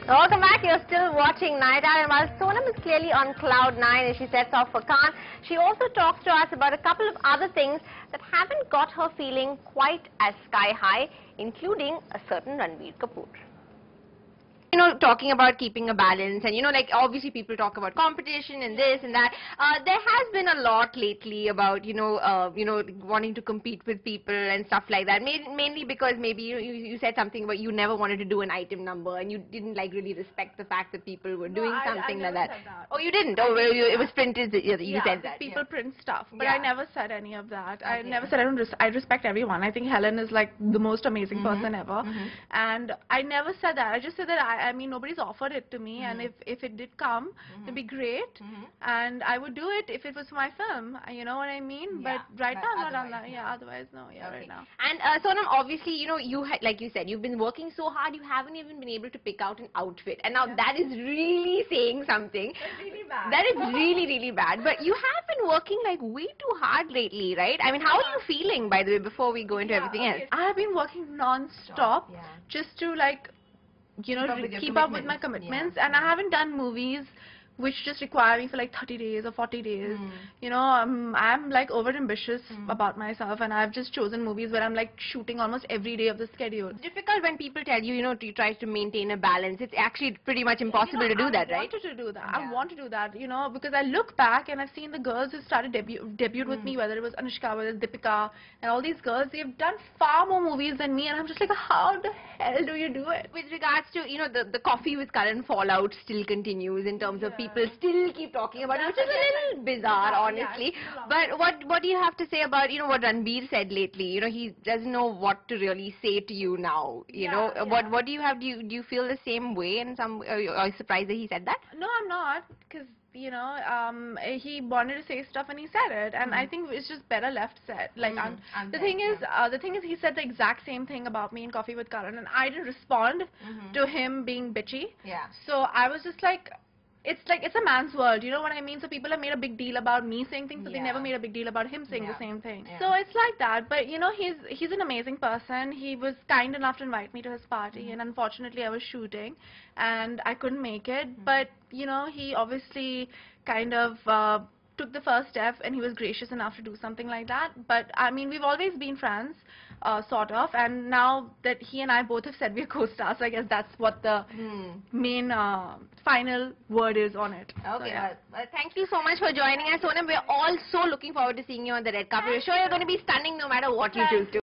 Welcome back. You're still watching Night Out, and while Sonam is clearly on cloud 9 as she sets off for Cannes, she also talks to us about a couple of other things that haven't got her feeling quite as sky high, including a certain Ranbir Kapoor. You know, talking about keeping a balance, and like obviously people talk about competition and this and that. There has been a lot lately about wanting to compete with people and stuff like that. Mainly because maybe you said something about you never wanted to do an item number and you didn't really respect the fact that people were doing something like that. Oh, you didn't? Oh, well, it was printed. You said that. People print stuff, but I never said any of that. I never said I respect everyone. I think Helen is like the most amazing person ever, and I never said that. I just said that I mean, nobody's offered it to me, and if it did come, it'd be great, and I would do it if it was my film. You know what I mean? Yeah, but right now, I'm not on no. that. Yeah, otherwise, no. Yeah, right now. And Sonam, obviously, like you said, you've been working so hard, you haven't even been able to pick out an outfit, and now that is really saying something. That's really bad. That is really, really bad. But you have been working like way too hard lately, right? I mean, how are you feeling, by the way, before we go into everything else? I have been working non-stop just to keep up with my commitments, and I haven't done movies which just require me for like 30 days or 40 days. You know, I'm like over ambitious about myself, and I've just chosen movies where I'm like shooting almost every day of the schedule. It's difficult when people tell you, to try to maintain a balance. It's actually pretty much impossible to do that, right? I wanted to do that. I want to do that, because I look back and I've seen the girls who started debuted with me, whether it was Anushka, whether it's Deepika, and all these girls, they've done far more movies than me, and I'm just like, how the hell do you do it? With regards to, the Coffee with Karan fallout still continues in terms of people still keep talking about it, which is a little bizarre, honestly. But what do you have to say about, what Ranbir said lately? He doesn't know what to really say to you now. What do you have? Do you feel the same way? And are you surprised that he said that? No, I'm not, because he wanted to say stuff and he said it, and I think it's just better left said. Like, the thing is, he said the exact same thing about me in Coffee with Karan, and I didn't respond to him being bitchy. Yeah. So I was just like, it's a man's world, you know what I mean? So people have made a big deal about me saying things, but they never made a big deal about him saying the same thing. So it's like that. But he's an amazing person. He was kind enough to invite me to his party, and unfortunately I was shooting and I couldn't make it. But he obviously kind of took the first step, and he was gracious enough to do something like that. But I mean, we've always been friends, sort of, and now that he and I both have said we're co-stars, I guess that's what the main final word is on it. Okay, so, yeah. Thank you so much for joining us, Sonam. We're all so looking forward to seeing you on the red carpet. We're sure you're going to be stunning no matter what you choose to.